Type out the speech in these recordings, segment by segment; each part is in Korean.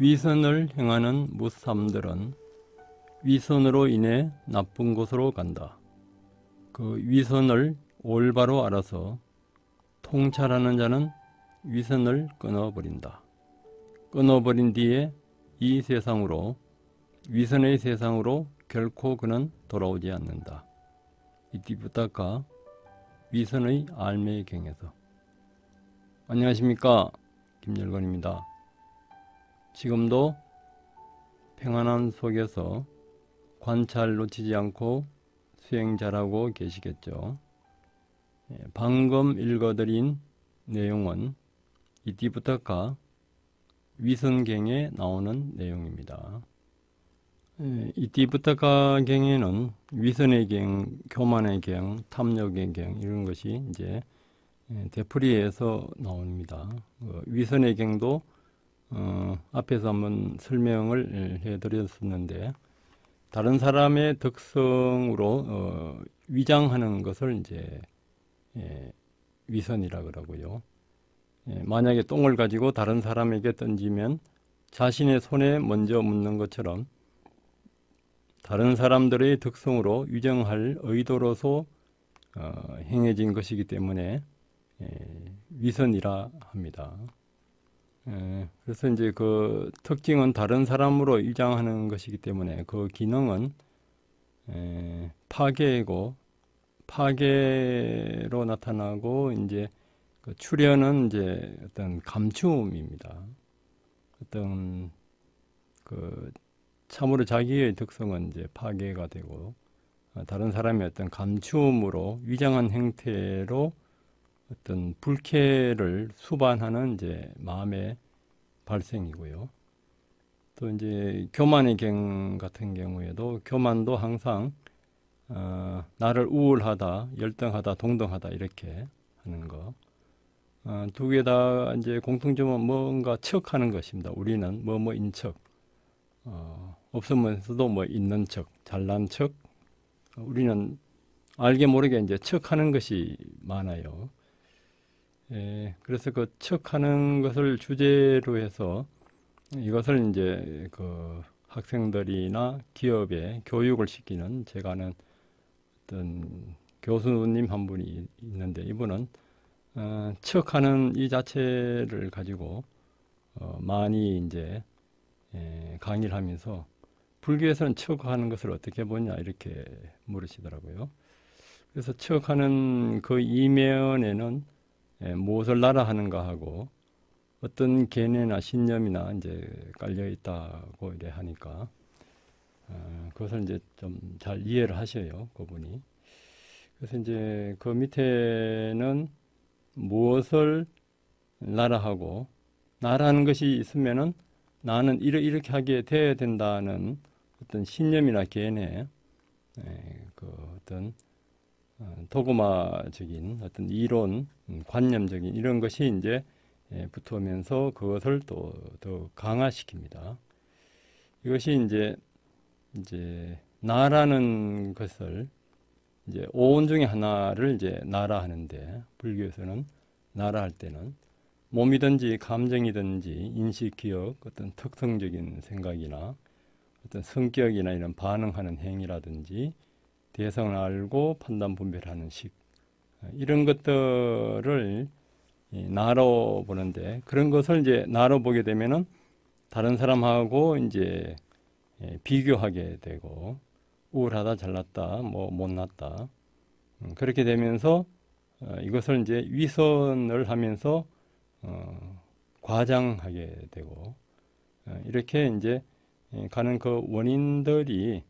위선을 행하는 무삼들은 위선으로 인해 나쁜 곳으로 간다. 그 위선을 올바로 알아서 통찰하는 자는 위선을 끊어버린다. 끊어버린 뒤에 이 세상으로, 위선의 세상으로 결코 그는 돌아오지 않는다. 이티부타카 위선의 알매경에서. 안녕하십니까, 김열건입니다. 지금도 평안함 속에서 관찰 놓치지 않고 수행 잘하고 계시겠죠. 방금 읽어드린 내용은 이티부타카 위선경에 나오는 내용입니다. 이티부타카 경에는 위선의 경, 교만의 경, 탐욕의 경 이런 것이 이제 되풀이해서 나옵니다. 위선의 경도 앞에서 한번 설명을 해드렸었는데, 다른 사람의 덕성으로 위장하는 것을 이제 위선이라 그러고요. 만약에 똥을 가지고 다른 사람에게 던지면 자신의 손에 먼저 묻는 것처럼 다른 사람들의 덕성으로 위장할 의도로서 행해진 것이기 때문에 위선이라 합니다. 그래서 이제 그 특징은 다른 사람으로 위장하는 것이기 때문에 그 기능은 파괴고, 파괴로 나타나고, 이제 그 출현은 이제 어떤 감춤입니다. 어떤 그 참으로 자기의 특성은 이제 파괴가 되고, 다른 사람의 어떤 감춤으로 위장한 형태로 어떤 불쾌를 수반하는 이제 마음의 발생이고요. 또 이제 교만의 경 같은 경우에도 교만도 항상 나를 우월하다, 열등하다, 동등하다 이렇게 하는 거. 두 개 다 이제 공통점은 뭔가 척하는 것입니다. 우리는 뭐뭐인 척, 없으면서도 뭐 있는 척, 잘난 척. 우리는 알게 모르게 이제 척하는 것이 많아요. 그래서 그 척하는 것을 주제로 해서 이것을 이제 그 학생들이나 기업에 교육을 시키는 제가 아는 어떤 교수님 한 분이 있는데, 이분은 척하는 이 자체를 가지고 많이 이제 강의를 하면서 불교에서는 척하는 것을 어떻게 보냐 이렇게 물으시더라고요. 그래서 척하는 그 이면에는 무엇을 나라하는가 하고 어떤 견해나 신념이나 이제 깔려 있다고 이래 하니까 그것을 이제 좀 잘 이해를 하셔요, 그분이. 그래서 이제 그 밑에는 무엇을 나라하고, 나라하는 것이 있으면은 나는 이렇게 하게 돼야 된다는 어떤 신념이나 견해, 그 어떤 도구마적인 어떤 이론, 관념적인 이런 것이 이제 붙으면서 그것을 또 더 강화시킵니다. 이것이 이제 나라는 것을 이제 오온 중에 하나를 이제 나라하는데, 불교에서는 나라할 때는 몸이든지 감정이든지 인식, 기억, 어떤 특성적인 생각이나 어떤 성격이나 이런 반응하는 행위라든지 대상을 알고 판단 분별하는 식, 이런 것들을 나로 보는데, 그런 것을 이제 나로 보게 되면은 다른 사람하고 이제 비교하게 되고, 우월하다, 잘났다, 뭐 못났다, 그렇게 되면서 이것을 이제 위선을 하면서 과장하게 되고, 이렇게 이제 가는 그 원인들이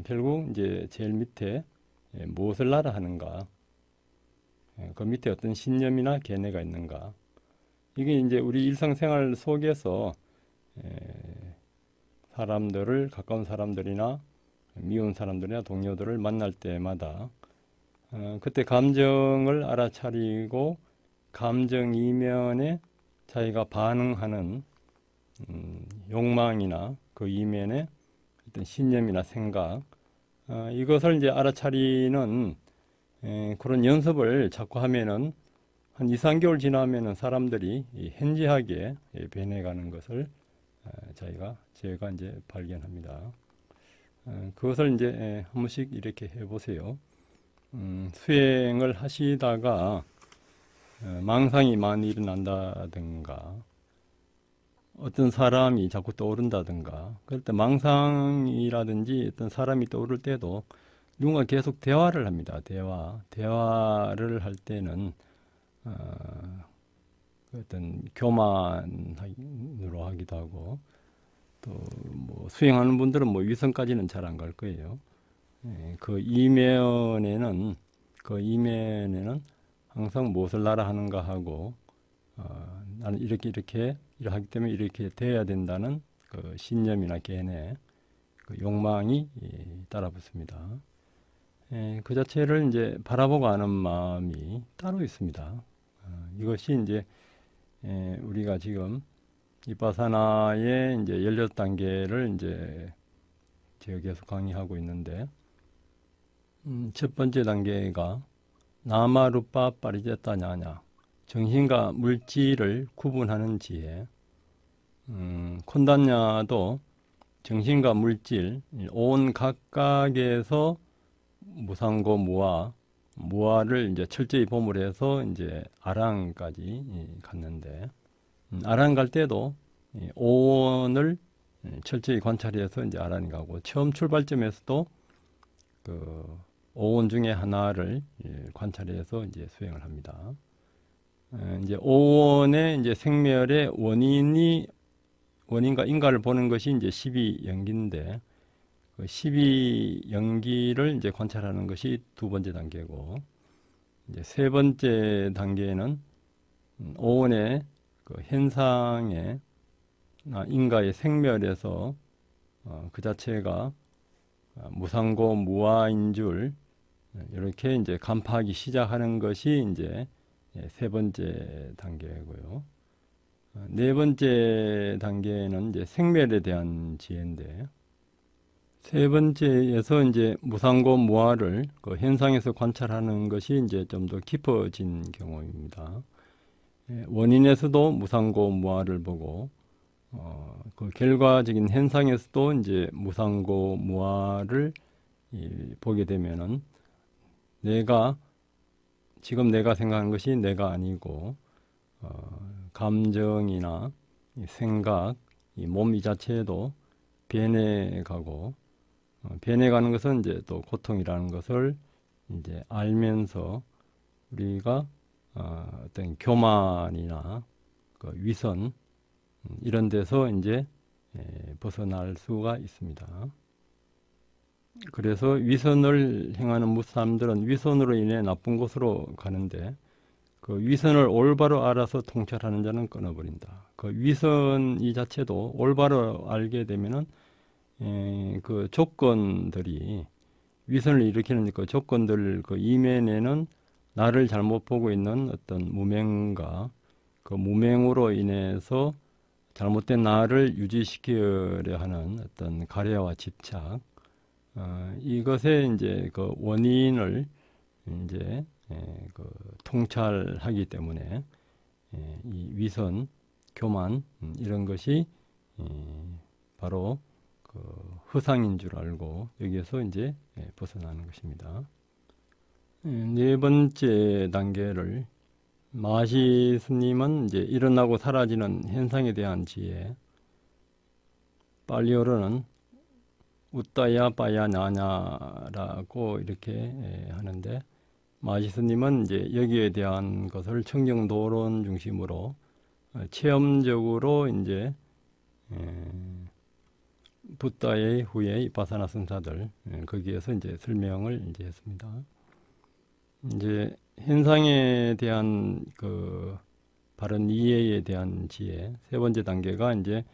결국 이제 제일 밑에 무엇을 나라하는가, 그 밑에 어떤 신념이나 견해가 있는가, 이게 이제 우리 일상생활 속에서 사람들을, 가까운 사람들이나 미운 사람들이나 동료들을 만날 때마다 그때 감정을 알아차리고 감정 이면에 자기가 반응하는 욕망이나 그 이면에 어떤 신념이나 생각, 이것을 이제 알아차리는 그런 연습을 자꾸 하면은 한 2, 3개월 지나면은 사람들이 현지하게 변해가는 것을 제가 이제 발견합니다. 그것을 이제 한 번씩 이렇게 해보세요. 수행을 하시다가 망상이 많이 일어난다든가 어떤 사람이 자꾸 떠오른다든가 그럴 때 망상이라든지 어떤 사람이 떠오를 때도 누군가 계속 대화를 합니다. 대화를 할 때는 어떤 교만으로 하기도 하고 또 뭐 수행하는 분들은 뭐 위선까지는 잘 안 갈 거예요. 그 이면에는 항상 무엇을 나라 하는가 하고 나는 이렇게 하기 때문에 이렇게 돼야 된다는 그 신념이나 개념, 그 욕망이 따라붙습니다. 그 자체를 이제 바라보고 하는 마음이 따로 있습니다. 이것이 이제 우리가 지금 비파사나의 이제 16단계를 이제 제가 계속 강의하고 있는데 첫 번째 단계가 나마루파 파리제타냐냐 정신과 물질을 구분하는 지혜. 콘단냐도 정신과 물질 온 각각에서 무상고 무아를 이제 철저히 보물해서 이제 아랑까지 갔는데 아랑 갈 때도 오온을 철저히 관찰해서 이제 아랑이 가고 처음 출발점에서도 그 오온 중에 하나를 관찰해서 이제 수행을 합니다. 이제 오온의 이제 생멸의 원인과 인과를 보는 것이 이제 12연기인데 그 12연기를 이제 관찰하는 것이 두 번째 단계고 이제 세 번째 단계는 오온의 그 현상의 인과의 생멸에서 그 자체가 무상고 무아인 줄 이렇게 이제 간파하기 시작하는 것이 이제 세 번째 단계고요. 네 번째 단계는 이제 생멸에 대한 지혜인데 세 번째에서 이제 무상고 무아를 그 현상에서 관찰하는 것이 이제 좀 더 깊어진 경우입니다. 원인에서도 무상고 무아를 보고 그 결과적인 현상에서도 이제 무상고 무아를 보게 되면은 지금 내가 생각하는 것이 내가 아니고 감정이나 생각, 이 몸 이 자체도 변해가고 변해가는 것은 이제 또 고통이라는 것을 이제 알면서 우리가 어떤 교만이나 그 위선 이런 데서 이제 벗어날 수가 있습니다. 그래서 위선을 행하는 사람들은 위선으로 인해 나쁜 곳으로 가는데 그 위선을 올바로 알아서 통찰하는 자는 끊어버린다. 그 위선 이 자체도 올바로 알게 되면은 그 조건들이 위선을 일으키는 그 조건들 그 이면에는 나를 잘못 보고 있는 어떤 무명과 그 무명으로 인해서 잘못된 나를 유지시키려 하는 어떤 가려와 집착 이것에 이제 그 원인을 이제 그 통찰하기 때문에 이 위선, 교만 이런 것이 바로 그 허상인 줄 알고 여기에서 이제 벗어나는 것입니다. 네 번째 단계를 마시 스님은 이제 일어나고 사라지는 현상에 대한 지혜, 빨리어로는 웃다야 빠야 나냐라고 이렇게 하는데 마시 스님은 이제 여기에 대한 것을 청정도론 중심으로 체험적으로 이제 붓다의 후에 바사나 승사들 거기에서 이제 설명을 이제 했습니다. 이제 현상에 대한 그 바른 이해에 대한 지혜 세 번째 단계가 이제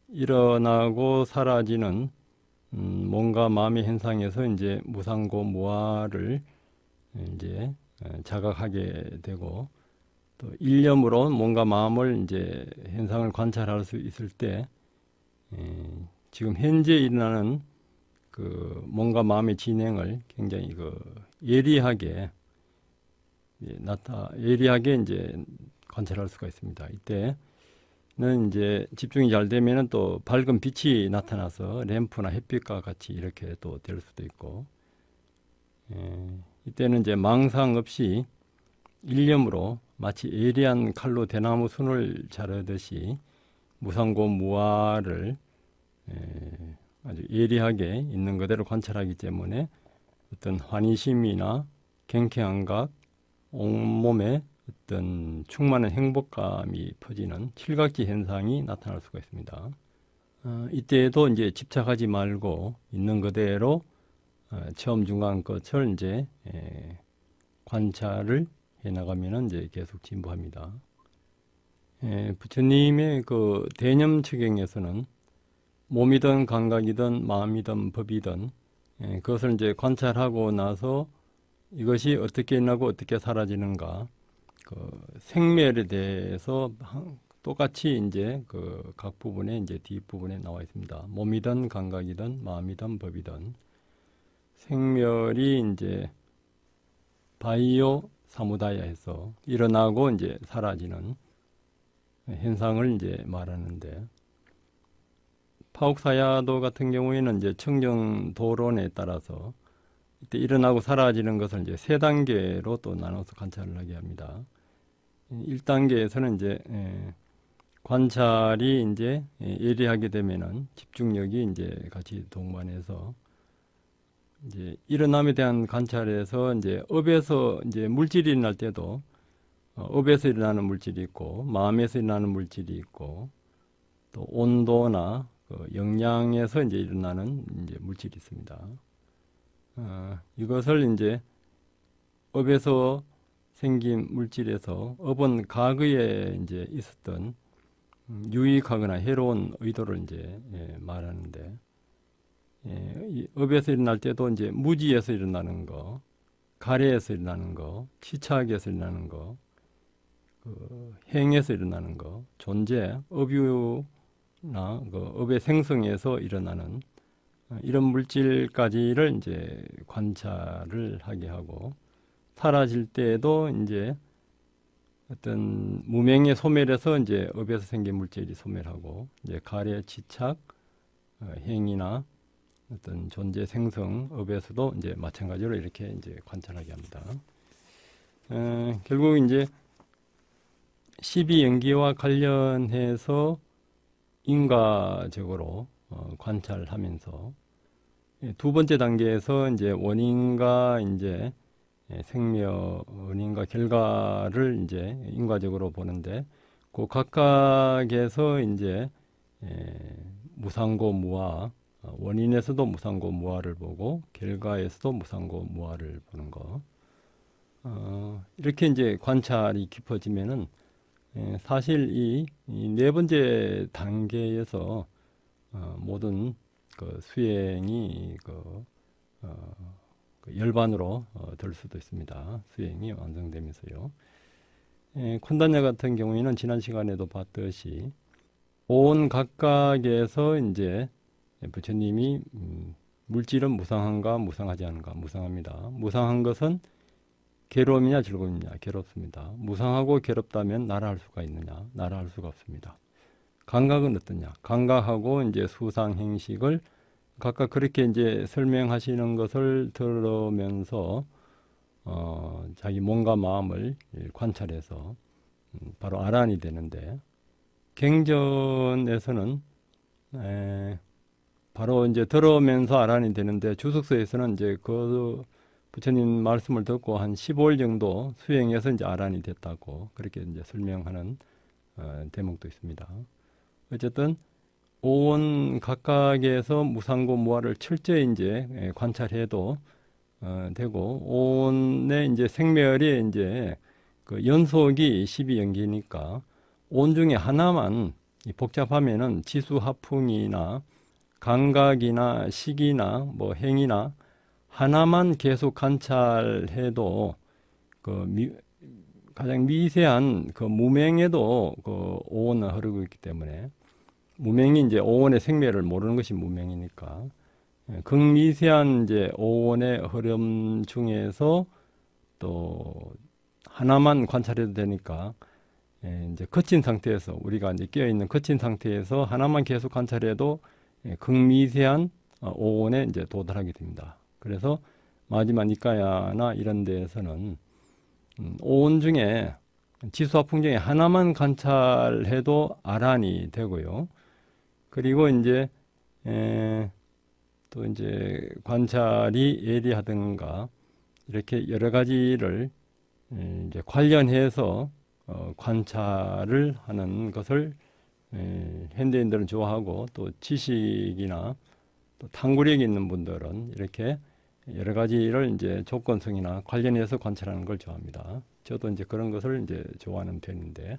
일어나고 사라지는 뭔가 마음의 현상에서 이제 무상고 무아를 이제 자각하게 되고 또 일념으로 뭔가 마음을 이제 현상을 관찰할 수 있을 때 지금 현재 일어나는 그 뭔가 마음의 진행을 굉장히 그 예리하게 예리하게 이제 관찰할 수가 있습니다. 이때 이제 집중이 잘 되면은 또 밝은 빛이 나타나서 램프나 햇빛과 같이 이렇게 또 될 수도 있고, 이때는 이제 망상 없이 일념으로 마치 예리한 칼로 대나무 순을 자르듯이 무상고 무아를 아주 예리하게 있는 그대로 관찰하기 때문에 어떤 환희심이나 경쾌함각, 온몸에 어떤 충만한 행복감이 퍼지는 칠각지 현상이 나타날 수가 있습니다. 이때에도 이제 집착하지 말고 있는 그대로 처음 중간 것을 이제 관찰을 해 나가면은 이제 계속 진보합니다. 부처님의 그 대념 처경에서는 몸이든 감각이든 마음이든 법이든 그것을 이제 관찰하고 나서 이것이 어떻게 일어나고 어떻게 사라지는가, 그 생멸에 대해서 똑같이 이제 그 각 부분에 이제 뒷부분에 나와 있습니다. 몸이든 감각이든 마음이든 법이든 생멸이 이제 바이오 사무다야에서 일어나고 이제 사라지는 현상을 이제 말하는데, 파옥사야도 같은 경우에는 이제 청정도론에 따라서 이때 일어나고 사라지는 것을 이제 세 단계로 또 나눠서 관찰을 하게 합니다. 1단계에서는 이제 관찰이 이제 예리하게 되면은 집중력이 이제 같이 동반해서 이제 일어남에 대한 관찰에서 이제 업에서 이제 물질이 일어날 때도 업에서 일어나는 물질이 있고 마음에서 일어나는 물질이 있고 또 온도나 그 영양에서 이제 일어나는 이제 물질이 있습니다. 이것을 이제 업에서 생긴 물질에서 업은 과거에 이제 있었던 유익하거나 해로운 의도를 이제 말하는데, 이 업에서 일어날 때도 이제 무지에서 일어나는 거, 가래에서 일어나는 거, 치착에서 일어나는 거, 그 행에서 일어나는 거, 존재, 업유나 그 업의 생성에서 일어나는 이런 물질까지를 이제 관찰을 하게 하고, 사라질 때에도 이제 어떤 무명의 소멸에서 이제 업에서 생긴 물질이 소멸하고, 이제 가래, 치착, 행이나 어떤 존재 생성 업에서도 이제 마찬가지로 이렇게 이제 관찰하게 합니다. 결국 이제 12연기와 관련해서 인과적으로 관찰하면서 두 번째 단계에서 이제 원인과 이제 생명, 원인과 결과를 이제 인과적으로 보는데, 그 각각에서 이제 무상고 무아, 원인에서도 무상고 무아를 보고 결과에서도 무상고 무아를 보는 거. 이렇게 이제 관찰이 깊어지면은 사실 이 네 번째 단계에서 모든 그 수행이 그 열반으로 될 수도 있습니다. 수행이 완성되면서요. 콘단냐 같은 경우에는 지난 시간에도 봤듯이 온 각각에서 이제 부처님이 물질은 무상한가 무상하지 않은가, 무상합니다. 무상한 것은 괴로움이냐 즐거움이냐, 괴롭습니다. 무상하고 괴롭다면 나라할 수가 있느냐, 나라할 수가 없습니다. 감각은 어떠냐, 감각하고 이제 수상 행식을 각각 그렇게 이제 설명하시는 것을 들으면서 자기 몸과 마음을 관찰해서 바로 아란이 되는데, 갱전에서는 바로 이제 들으면서 아란이 되는데, 주석서에서는 이제 그 부처님 말씀을 듣고 한 15일 정도 수행해서 이제 아란이 됐다고 그렇게 이제 설명하는 대목도 있습니다. 어쨌든 온 각각에서 무상고 무아를 철저히 이제 관찰해도 되고, 온의 이제 생멸이 이제 그 연속이 12연기니까 온 중에 하나만 복잡하면은 지수하풍이나 감각이나 식이나 뭐 행이나 하나만 계속 관찰해도 가장 미세한 그 무명에도 그 오온은 흐르고 있기 때문에, 무명이 이제 오온의 생멸을 모르는 것이 무명이니까 극미세한 이제 오온의 흐름 중에서 또 하나만 관찰해도 되니까 이제 거친 상태에서 우리가 이제 끼어 있는 거친 상태에서 하나만 계속 관찰해도 극미세한 오온에 이제 도달하게 됩니다. 그래서 마지막 니까야나 이런 데에서는 오온 중에 지수화풍 중에 하나만 관찰해도 아란이 되고요. 그리고 이제 또 이제 관찰이 예리하든가 이렇게 여러 가지를 이제 관련해서 관찰을 하는 것을 현대인들은 좋아하고 또 지식이나 또 탐구력이 있는 분들은 이렇게 여러 가지를 이제 조건성이나 관련해서 관찰하는 걸 좋아합니다. 저도 이제 그런 것을 이제 좋아하는 편인데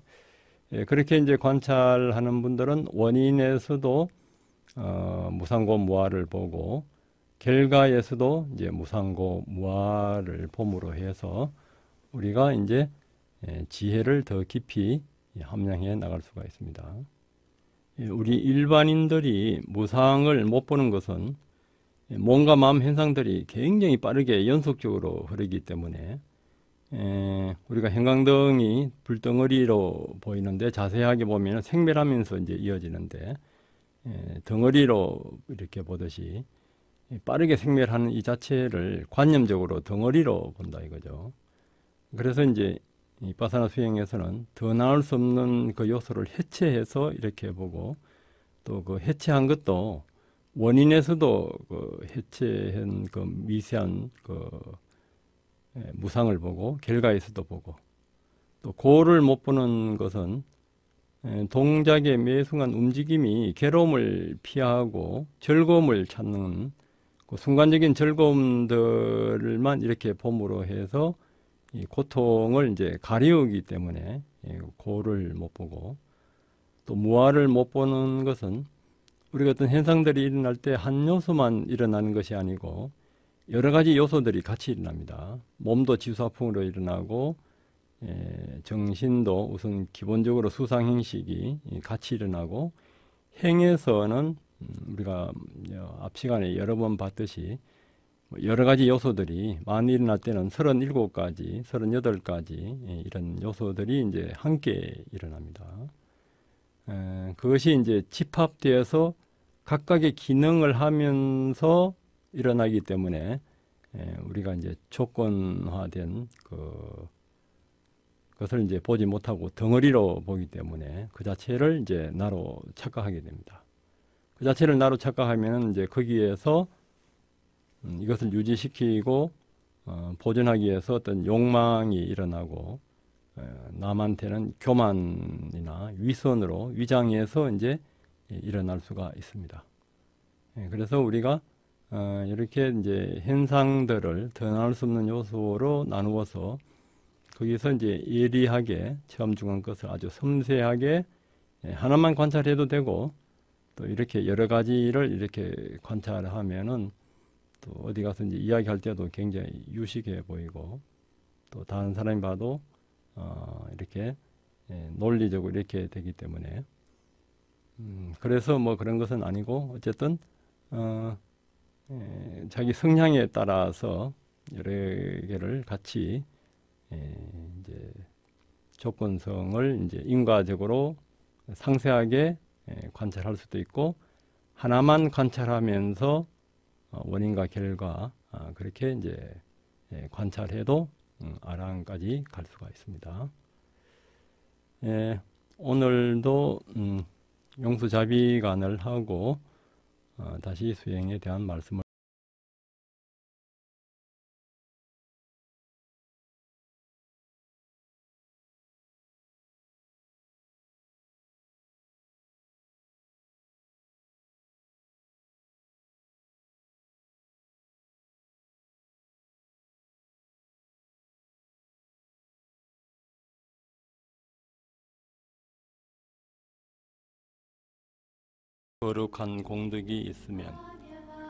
그렇게 이제 관찰하는 분들은 원인에서도 무상고 무아를 보고 결과에서도 이제 무상고 무아를 봄으로 해서 우리가 이제 지혜를 더 깊이 함량해 나갈 수가 있습니다. 우리 일반인들이 무상을 못 보는 것은 몸과 마음 현상들이 굉장히 빠르게 연속적으로 흐르기 때문에 우리가 형광등이 불덩어리로 보이는데 자세하게 보면 생멸하면서 이제 이어지는데 덩어리로 이렇게 보듯이 빠르게 생멸하는 이 자체를 관념적으로 덩어리로 본다 이거죠. 그래서 이제 이 바사나 수행에서는 더 나올 수 없는 그 요소를 해체해서 이렇게 보고 또 그 해체한 것도 원인에서도 그 해체한 그 미세한 그 무상을 보고 결과에서도 보고 또 고를 못 보는 것은 동작의 매 순간 움직임이 괴로움을 피하고 즐거움을 찾는 그 순간적인 즐거움들만 이렇게 봄으로 해서 이 고통을 이제 가리우기 때문에 고를 못 보고 또 무아를 못 보는 것은 우리가 어떤 현상들이 일어날 때 한 요소만 일어나는 것이 아니고 여러 가지 요소들이 같이 일어납니다. 몸도 지수화풍으로 일어나고 정신도 우선 기본적으로 수상행식이 같이 일어나고 행에서는 우리가 앞 시간에 여러 번 봤듯이 여러 가지 요소들이 많이 일어날 때는 37가지, 38가지 이런 요소들이 이제 함께 일어납니다. 그것이 이제 집합되어서 각각의 기능을 하면서 일어나기 때문에 우리가 이제 조건화된 그것을 이제 보지 못하고 덩어리로 보기 때문에 그 자체를 이제 나로 착각하게 됩니다. 그 자체를 나로 착각하면 이제 거기에서 이것을 유지시키고 보존하기 위해서 어떤 욕망이 일어나고 남한테는 교만이나 위선으로 위장해서 이제 일어날 수가 있습니다. 그래서 우리가 이렇게 이제 현상들을 더 나눌 수 없는 요소로 나누어서 거기서 이제 예리하게 처음 중간 것을 아주 섬세하게 하나만 관찰해도 되고 또 이렇게 여러 가지를 이렇게 관찰하면은 또 어디 가서 이제 이야기할 때도 굉장히 유식해 보이고 또 다른 사람이 봐도 이렇게 논리적으로 이렇게 되기 때문에 그래서 뭐 그런 것은 아니고 어쨌든 자기 성향에 따라서 여러 개를 같이 이제 조건성을 이제 인과적으로 상세하게 관찰할 수도 있고 하나만 관찰하면서 원인과 결과 그렇게 이제 관찰해도 아랑까지 갈 수가 있습니다. 오늘도 용수자비간을 하고 다시 수행에 대한 말씀을 거룩한 공덕이 있으면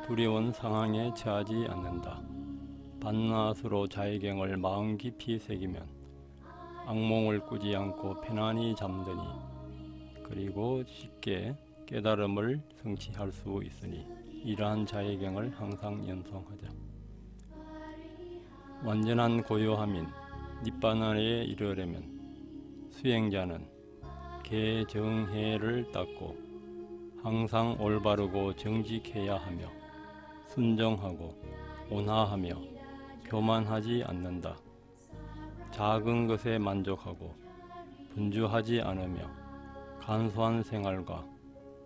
두려운 상황에 처하지 않는다. 밤낮으로 자의경을 마음 깊이 새기면 악몽을 꾸지 않고 편안히 잠드니 그리고 쉽게 깨달음을 성취할 수 있으니 이러한 자의경을 항상 연성하자. 완전한 고요함인 닛바나에 이르려면 수행자는 개정해를 닦고 항상 올바르고 정직해야 하며 순정하고 온화하며 교만하지 않는다. 작은 것에 만족하고 분주하지 않으며 간소한 생활과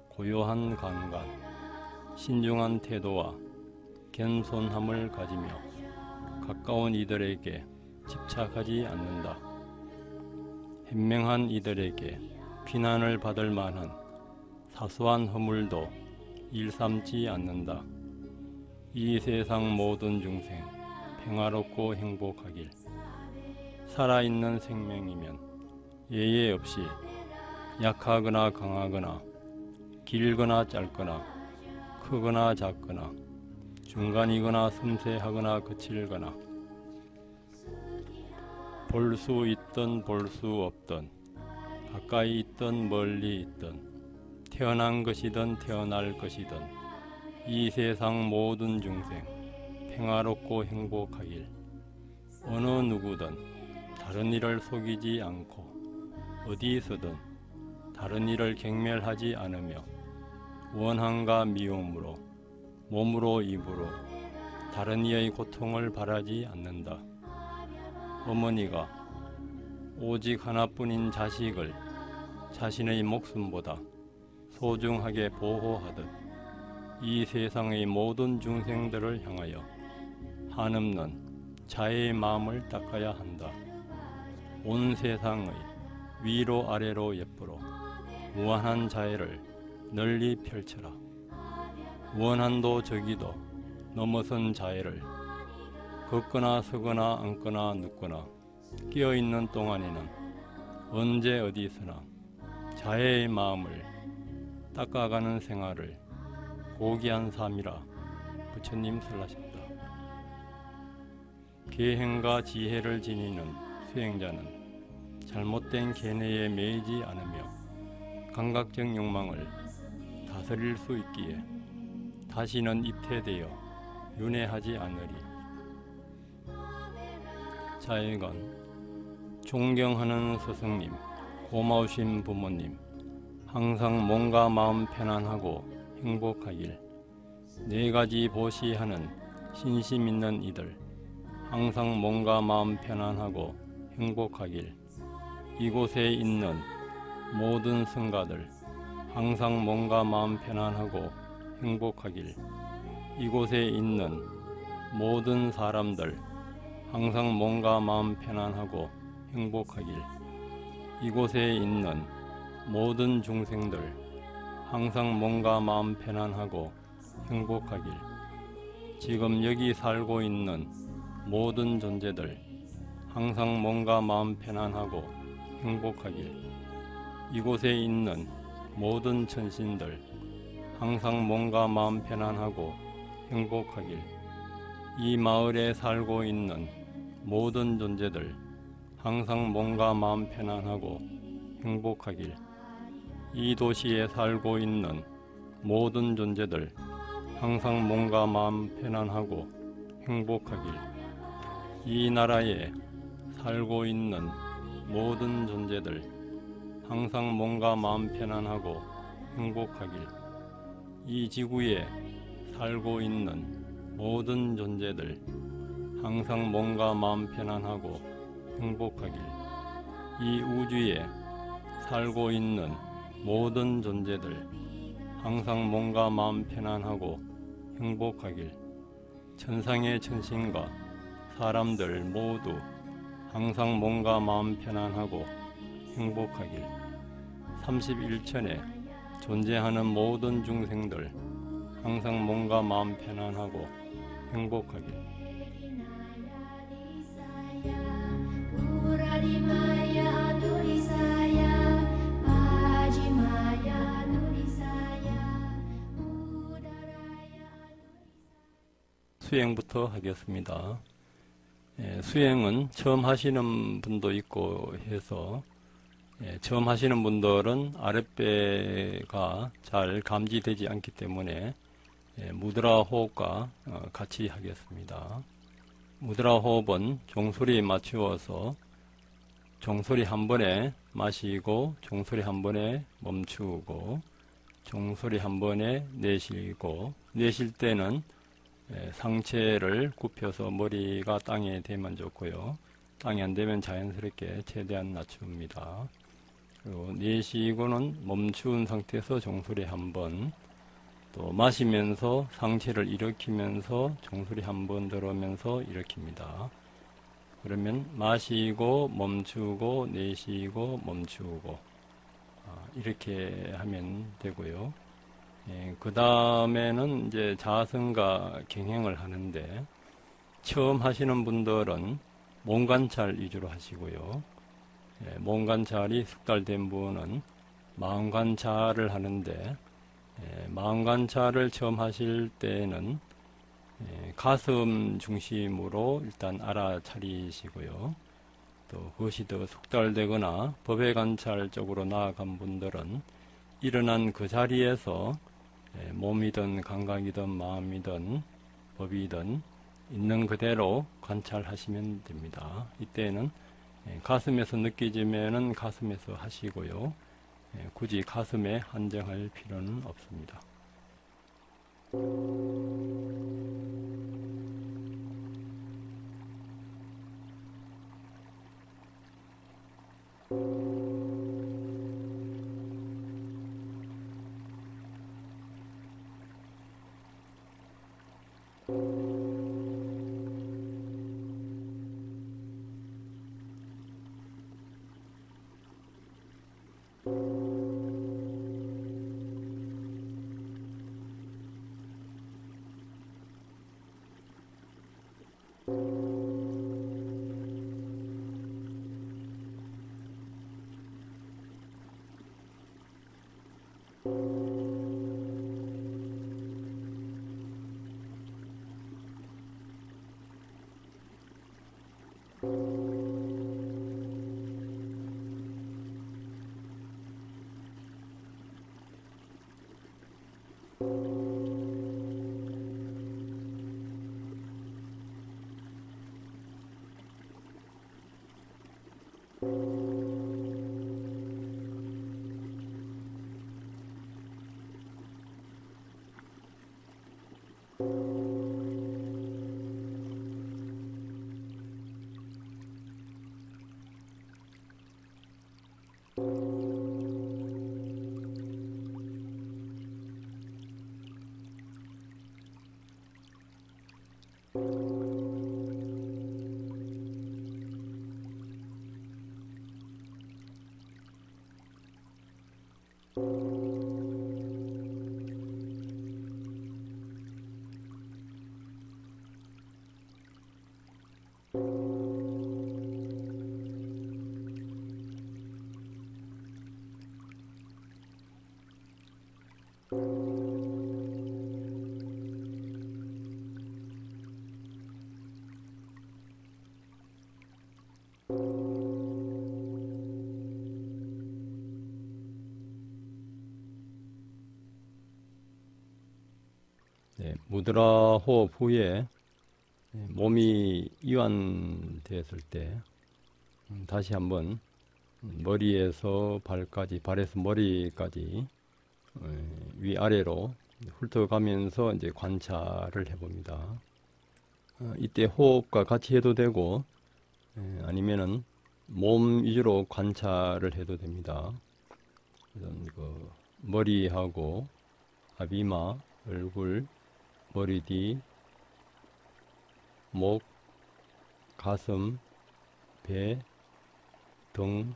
고요한 감각, 신중한 태도와 겸손함을 가지며 가까운 이들에게 집착하지 않는다. 현명한 이들에게 비난을 받을 만한 사소한 허물도 일삼지 않는다. 이 세상 모든 중생 평화롭고 행복하길. 살아있는 생명이면 예외 없이 약하거나 강하거나 길거나 짧거나 크거나 작거나 중간이거나 섬세하거나 거칠거나 볼 수 있든 볼 수 없든 가까이 있든 멀리 있든 태어난 것이든 태어날 것이든 이 세상 모든 중생 평화롭고 행복하길. 어느 누구든 다른 이를 속이지 않고 어디서든 다른 이를 경멸하지 않으며 원한과 미움으로 몸으로 입으로 다른 이의 고통을 바라지 않는다. 어머니가 오직 하나뿐인 자식을 자신의 목숨보다 소중하게 보호하듯 이 세상의 모든 중생들을 향하여 한없는 자애의 마음을 닦아야 한다. 온 세상의 위로 아래로 옆으로 무한한 자애를 널리 펼쳐라. 원한도 저기도 넘어선 자애를 걷거나 서거나 앉거나 눕거나 끼어있는 동안에는 언제 어디서나 자애의 마음을 닦아가는 생활을 고귀한 삶이라 부처님 설하셨다. 계행과 지혜를 지니는 수행자는 잘못된 견해에 매이지 않으며 감각적 욕망을 다스릴 수 있기에 다시는 입퇴되어 윤회하지 않으리. 자예건 존경하는 스승님, 고마우신 부모님, 항상 몸과 마음 편안하고 행복하길. 네 가지 보시하는 신심 있는 이들, 항상 몸과 마음 편안하고 행복하길. 이곳에 있는 모든 성가들, 항상 몸과 마음 편안하고 행복하길. 이곳에 있는 모든 사람들, 항상 몸과 마음 편안하고 행복하길. 이곳에 있는 모든 중생들, 항상 몸과 마음 편안하고 행복하길. 지금 여기 살고 있는 모든 존재들, 항상 몸과 마음 편안하고 행복하길. 이곳에 있는 모든 천신들, 항상 몸과 마음 편안하고 행복하길. 이 마을에 살고 있는 모든 존재들, 항상 몸과 마음 편안하고 행복하길. 이 도시에 살고 있는 모든 존재들, 항상 몸과 마음 편안하고 행복하길. 이 나라에 살고 있는 모든 존재들, 항상 몸과 마음 편안하고 행복하길. 이 지구에 살고 있는 모든 존재들, 항상 몸과 마음 편안하고 행복하길. 이 우주에 살고 있는 모든 존재들, 항상 몸과 마음 편안하고 행복하길. 천상의 천신과 사람들 모두 항상 몸과 마음 편안하고 행복하길. 31천에 존재하는 모든 중생들, 항상 몸과 마음 편안하고 행복하길. 수행부터 하겠습니다. 수행은 처음 하시는 분도 있고 해서 처음 하시는 분들은 아랫배가 잘 감지되지 않기 때문에 무드라 호흡과 같이 하겠습니다. 무드라 호흡은 종소리에 맞추어서 종소리 한 번에 마시고 종소리 한 번에 멈추고 종소리 한 번에 내쉬고 내쉴 때는 상체를 굽혀서 머리가 땅에 대면 좋고요. 땅이 안 되면 자연스럽게 최대한 낮춥니다. 그리고 내쉬고는 멈춘 상태에서 종소리 한 번, 또 마시면서 상체를 일으키면서 종소리 한 번 들어오면서 일으킵니다. 그러면 마시고 멈추고 내쉬고 멈추고 이렇게 하면 되고요. 그 다음에는 이제 자성과 경행을 하는데 처음 하시는 분들은 몸 관찰 위주로 하시고요. 몸 관찰이 숙달된 분은 마음 관찰을 하는데 마음 관찰을 처음 하실 때는 가슴 중심으로 일단 알아차리시고요. 또 그것이 더 숙달되거나 법의 관찰 쪽으로 나아간 분들은 일어난 그 자리에서 몸이든 감각이든 마음이든 법이든 있는 그대로 관찰하시면 됩니다. 이때는 가슴에서 느껴지면은 가슴에서 하시고요. 굳이 가슴에 한정할 필요는 없습니다. 무드라 호흡 후에 몸이 이완되었을 때 다시 한번 머리에서 발까지, 발에서 머리까지 위아래로 훑어가면서 이제 관찰을 해봅니다. 이때 호흡과 같이 해도 되고 아니면은 몸 위주로 관찰을 해도 됩니다. 그래서 그 머리하고 앞이마, 얼굴, 머리 뒤, 목, 가슴, 배, 등,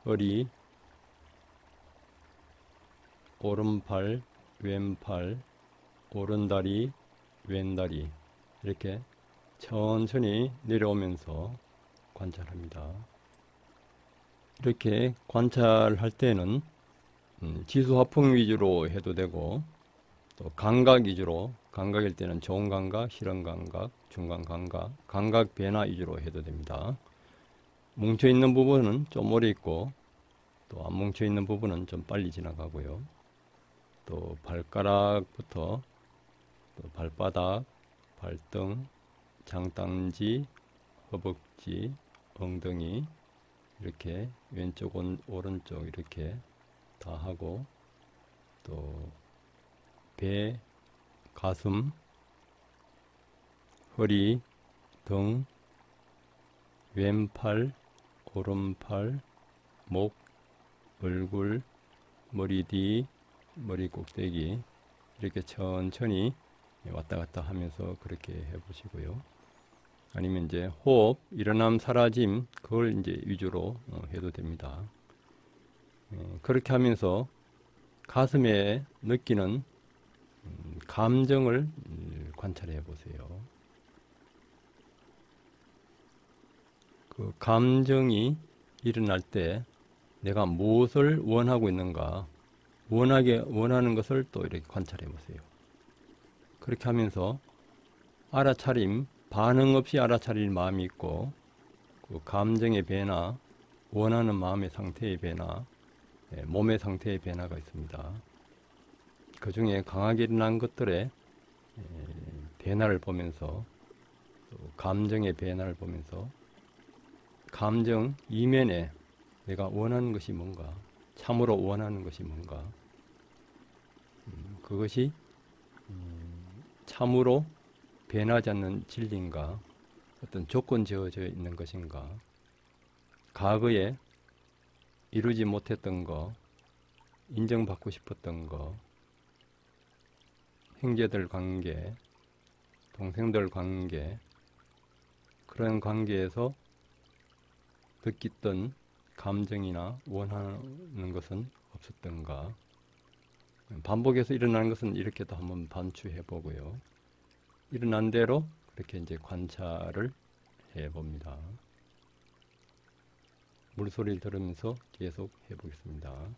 허리, 오른팔, 왼팔, 오른다리, 왼다리 이렇게 천천히 내려오면서 관찰합니다. 이렇게 관찰할 때는 지수화풍 위주로 해도 되고 또 감각 위주로, 감각일 때는 좋은 감각, 싫은 감각, 중간 감각, 감각 변화 위주로 해도 됩니다. 뭉쳐있는 부분은 좀 오래 있고 또 안 뭉쳐있는 부분은 좀 빨리 지나가고요. 또 발가락부터 또 발바닥, 발등, 장땅지, 허벅지, 엉덩이, 이렇게 왼쪽 오른쪽 이렇게 다 하고 또 배, 가슴, 허리, 등, 왼팔, 오른팔, 목, 얼굴, 머리 뒤, 머리 꼭대기 이렇게 천천히 왔다 갔다 하면서 그렇게 해보시고요. 아니면 이제 호흡, 일어남, 사라짐 그걸 이제 위주로 해도 됩니다. 그렇게 하면서 가슴에 느끼는 감정을 관찰해 보세요. 그 감정이 일어날 때 내가 무엇을 원하고 있는가, 원하는 것을 또 이렇게 관찰해 보세요. 그렇게 하면서 알아차림, 반응 없이 알아차릴 마음이 있고, 그 감정의 변화, 원하는 마음의 상태의 변화, 몸의 상태의 변화가 있습니다. 그 중에 강하게 일어난 것들의 변화를 보면서, 또 감정의 변화를 보면서, 감정 이면에 내가 원하는 것이 뭔가, 참으로 원하는 것이 뭔가, 그것이 참으로 변하지 않는 진리인가, 어떤 조건 지어져 있는 것인가, 과거에 이루지 못했던 거, 인정받고 싶었던 거, 형제들 관계, 동생들 관계, 그런 관계에서 느꼈던 감정이나 원하는 것은 없었던가. 반복해서 일어나는 것은 이렇게도 한번 반추해 보고요. 일어난 대로 그렇게 이제 관찰을 해 봅니다. 물소리를 들으면서 계속 해 보겠습니다.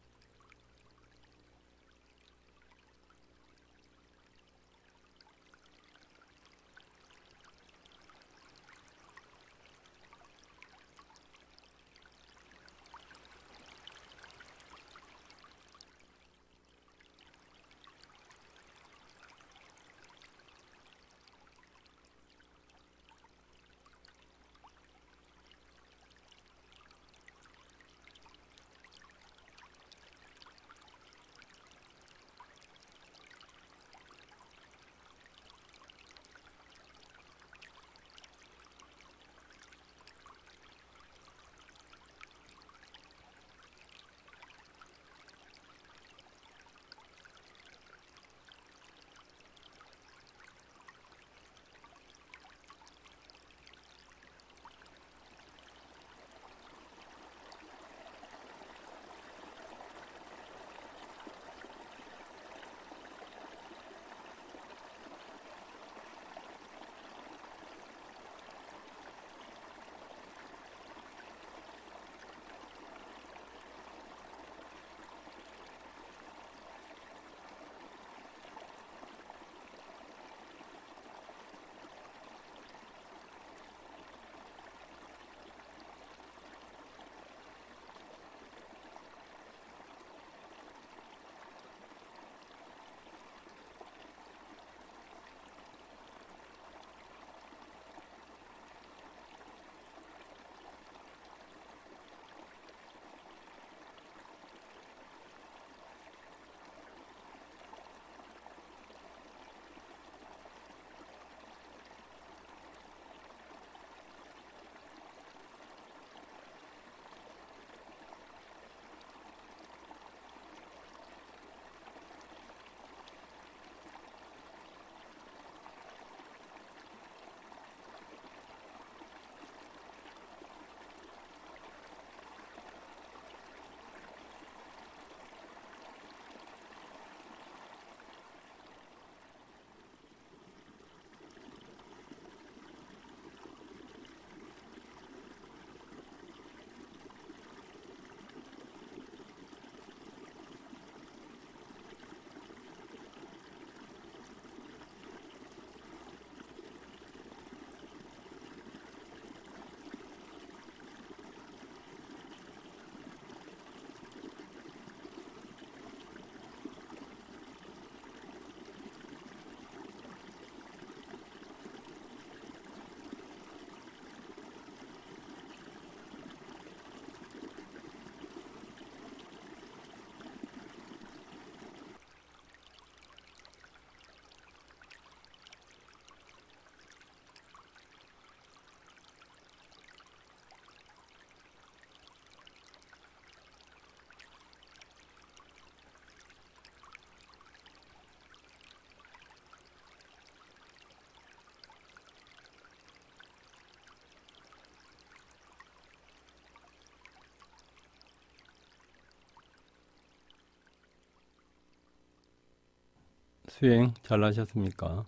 수행 잘 하셨습니까?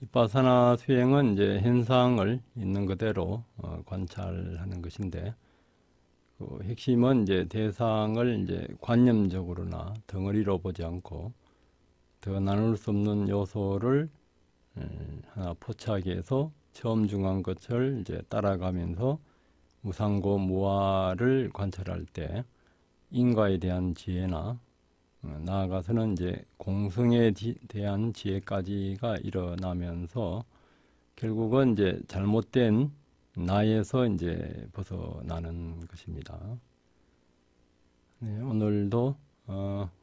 이빠사나 수행은 이제 현상을 있는 그대로 관찰하는 것인데, 그 핵심은 이제 대상을 이제 관념적으로나 덩어리로 보지 않고 더 나눌 수 없는 요소를 하나 포착해서 처음 중한 것을 이제 따라가면서 무상고 무아를 관찰할 때 인과에 대한 지혜나 나아가서는 이제 공성에 대한 지혜까지가 일어나면서 결국은 이제 잘못된 나에서 이제 벗어나는 것입니다. 네, 오늘도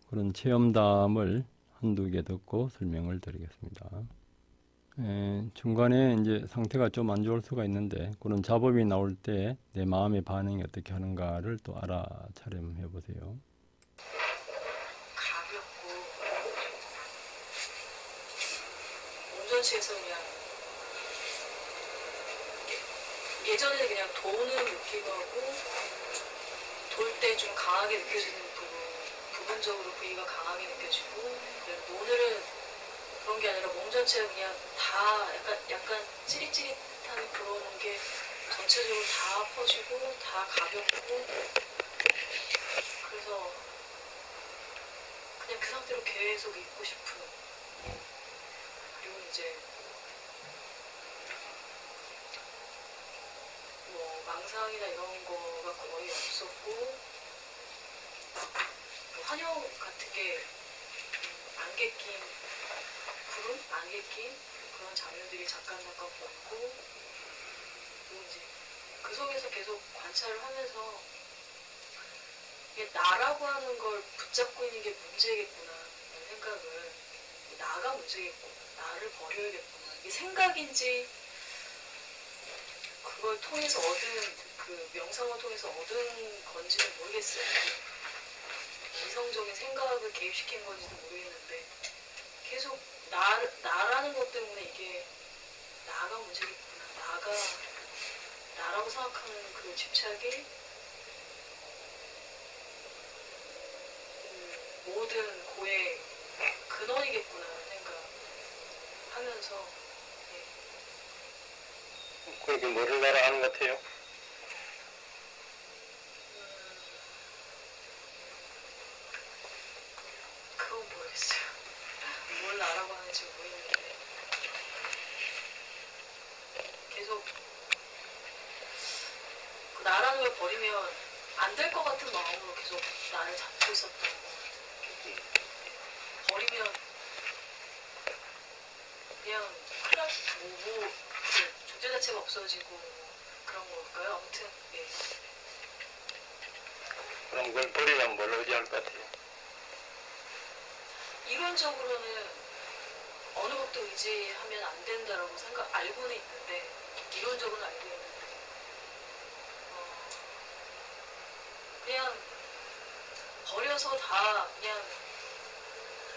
그런 체험담을 한두 개 듣고 설명을 드리겠습니다. 중간에 이제 상태가 좀 안 좋을 수가 있는데 그런 잡음이 나올 때 내 마음의 반응이 어떻게 하는가를 또 알아차림해 보세요. 가볍고 온전치에서 그냥 예전에는 그냥 도는 느끼고 하고 돌 때 좀 강하게 느껴지는 부분적으로 부위가 강하게 느껴지고, 오늘은 그런 게 아니라 몸 전체가 그냥 다 약간 찌릿찌릿한 그런 게 전체적으로 다 퍼지고 다 가볍고, 그래서 그냥 그 상태로 계속 있고 싶은, 그리고 이제 뭐 망상이나 이런 거가 거의 없었고, 환영 같은 게 안개 낀 구름? 안개 낀 그런 장면들이 잠깐 보이고, 그리고 이제 그 속에서 계속 관찰을 하면서 이게 나라고 하는 걸 붙잡고 있는 게 문제겠구나 라는 생각을, 나가 문제겠구나, 나를 버려야겠구나, 이게 생각인지 그걸 통해서 얻은 그 명상을 통해서 얻은 건지는 모르겠어요. 이성적인 생각을 개입시킨 건지도 모르겠는데 계속 나라는 것 때문에 이게 나가 문제겠구나, 나라고 생각하는 그 집착이 모든 고의 근원이겠구나 생각하면서, 그게 뭐를 나라하는 것 같아요? 그건 모르겠어요. 뭘 나라고 하는지 모르겠는데 계속 그 나라는 걸 버리면 안 될 것 같은 마음으로 계속 나를 잡고 있었던 것 같아요. 버리면 그냥 그 존재 자체가 없어지고 그런 걸까요? 아무튼 그럼 그걸 버리면 뭘 의지할 것 같아요? 이론적으로는 어느 것도 의지하면 안 된다라고 알고는 있는데, 이론적으로는 알고 있는데 그냥 버려서 그냥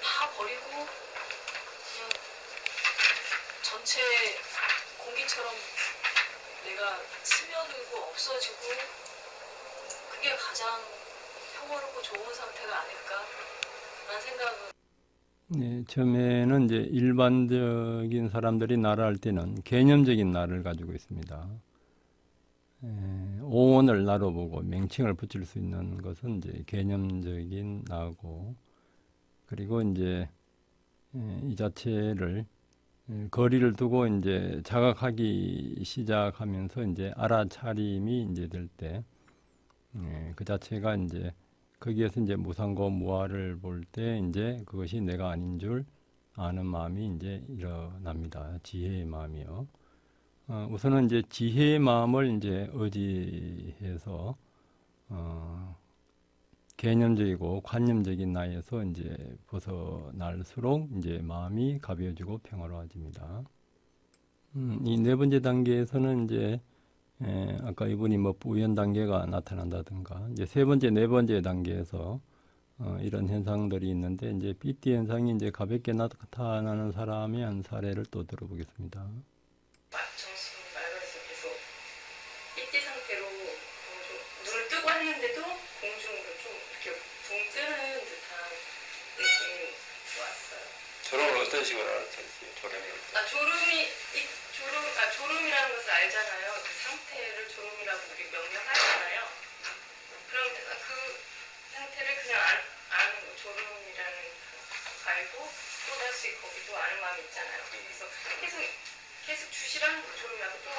다 버리고 그냥 전체 공기처럼 내가 스며들고 없어지고, 그게 가장 평화롭고 좋은 상태가 아닐까라는 생각은. 네, 처음에는 이제 일반적인 사람들이 나를 할 때는 개념적인 나를 가지고 있습니다. 오온을 나로 보고 명칭을 붙일 수 있는 것은 이제 개념적인 나고, 그리고 이제 이 자체를 거리를 두고 이제 자각하기 시작하면서 이제 알아차림이 이제 될 때, 그 자체가 이제 거기에서 이제 무상고 무아를 볼 때 이제 그것이 내가 아닌 줄 아는 마음이 이제 일어납니다. 지혜의 마음이요. 우선은 이제 지혜의 마음을 이제 의지해서 개념적이고 관념적인 나에서 이제 벗어날수록 이제 마음이 가벼워지고 평화로워집니다. 이 네 번째 단계에서는 이제 아까 이분이 뭐 우연 단계가 나타난다든가, 이제 세 번째, 네 번째 단계에서 이런 현상들이 있는데, 이제 삐띠 현상이 이제 가볍게 나타나는 사람의 한 사례를 또 들어보겠습니다. 정수 말하면서 계속 삐띠 상태로 눈을 뜨고 했는데도 공중으로 좀 이렇게 붕 뜨는 듯한 느낌이 왔어요. 졸음을 어떤 식으로 알아차리세요? 졸음이 졸음이라는 것을 알잖아요. 그 상태를 졸음이라고 우리 명명하잖아요. 그럼 그 상태를 그냥 아는 거, 졸음이라는 거 알고 또 다시 거기도 아는 마음이 있잖아요. 그래서 계속 주시라는 거, 졸음이라고 또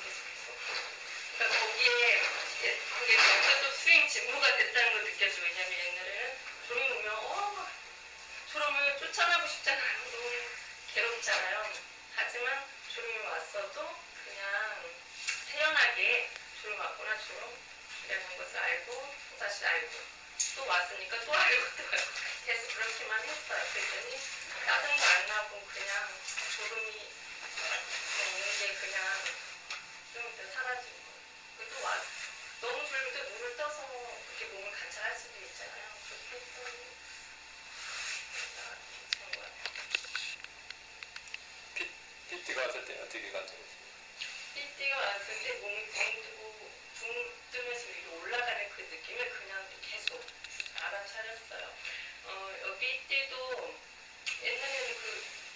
계속해서. 그러니까 거기에 그게 또 스윙 직무가 됐다는 걸 느껴지고, 왜냐면 옛날에는 졸음이 오면 졸음을 쫓아내고 싶잖아요. 너무 괴롭잖아요. 하지만 졸음이 왔어도 그냥 태연하게 졸음 왔구나, 졸음이라는 것을 알고 또 다시 알고 또 왔으니까 또 알고 또 알고 계속 그렇게만 했어요. 그랬더니 짜증도 안 나고 그냥 졸음이 오는 게 그냥 좀 더 사라지고, 또 너무 졸릴 때 물을 떠서 그렇게 몸을 관찰할 수도 있잖아요. 그렇게 했더니 PT가 왔을 때 어떻게 관찰했어요? 삐띠가 왔을 때 몸이 붕 뜨면서 위로 올라가는 그 느낌을 그냥 계속 알아차렸어요. 여기 삐띠도 옛날에는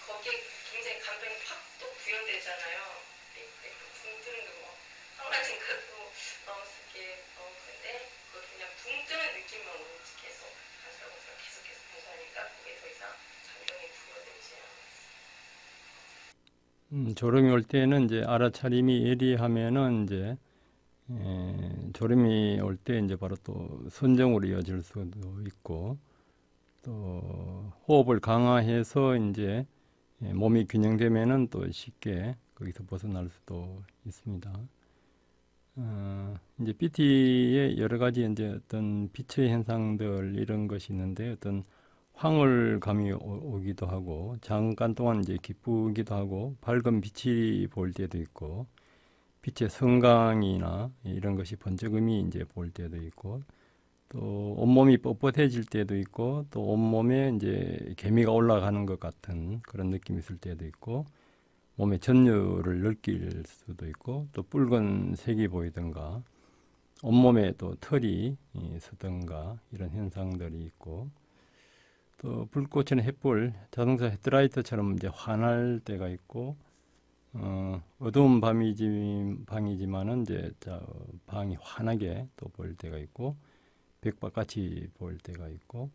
거기에 굉장히 감정이 확 또 구현되잖아요. 붕 뜨는 거 뭐 황라진 것도 넣었을게 근데 그 그냥 붕 뜨는 느낌만 오는지 계속 관찰하고 계속해서 관찰하니까 그게 더 이상 감정이 구현되지 않았어요. 졸음이 올 때는 이제 알아차림이 예리하면은 이제 졸음이 올 때 이제 바로 또 선정으로 이어질 수도 있고, 또 호흡을 강화해서 이제 몸이 균형되면은 또 쉽게 거기서 벗어날 수도 있습니다. 이제 PT의 여러 가지 이제 어떤 빛의 현상들 이런 것이 있는데, 어떤 황홀감이 오기도 하고, 잠깐 동안 이제 기쁘기도 하고, 밝은 빛이 보일 때도 있고, 빛의 성광이나 이런 것이 번쩍음이 이제 보일 때도 있고, 또 온몸이 뻣뻣해질 때도 있고, 또 온몸에 이제 개미가 올라가는 것 같은 그런 느낌이 있을 때도 있고, 몸의 전율을 느낄 수도 있고, 또 붉은색이 보이든가, 온몸에 또 털이 서든가 이런 현상들이 있고, 또 불꽃이나 햇불, 자동차 헤드라이트처럼 이제 환할 때가 있고, 어두운 방이지만은 이제 방이 환하게 또 보일 때가 있고, 백박같이 보일 때가 있고,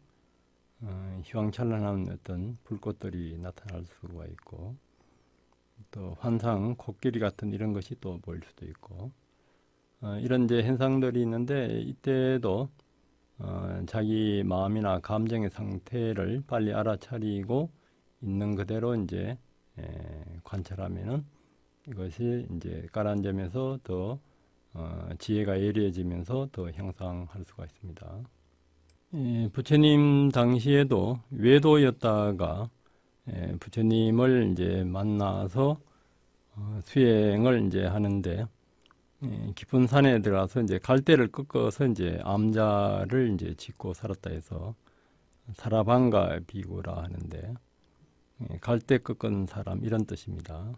휘황찬란한 어떤 불꽃들이 나타날 수가 있고, 또 환상, 코끼리 같은 이런 것이 또 보일 수도 있고, 이런 이제 현상들이 있는데, 이때도 자기 마음이나 감정의 상태를 빨리 알아차리고 있는 그대로 이제 관찰하면은 이것이 이제 가라앉으면서 더 지혜가 예리해지면서 더 향상할 수가 있습니다. 부처님 당시에도 외도였다가 부처님을 이제 만나서 수행을 이제 하는데, 깊은 산에 들어가서 이제 갈대를 꺾어서 이제 암자를 이제 짓고 살았다 해서 사라방가 비구라 하는데, 갈대 꺾은 사람 이런 뜻입니다.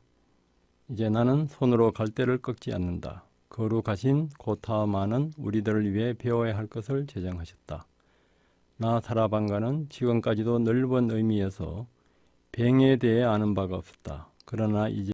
이제 나는 손으로 갈대를 꺾지 않는다. 거룩하신 고타마는 우리들을 위해 배워야 할 것을 제정하셨다. 나 사라방가는 지금까지도 넓은 의미에서 병에 대해 아는 바가 없었다. 그러나 이제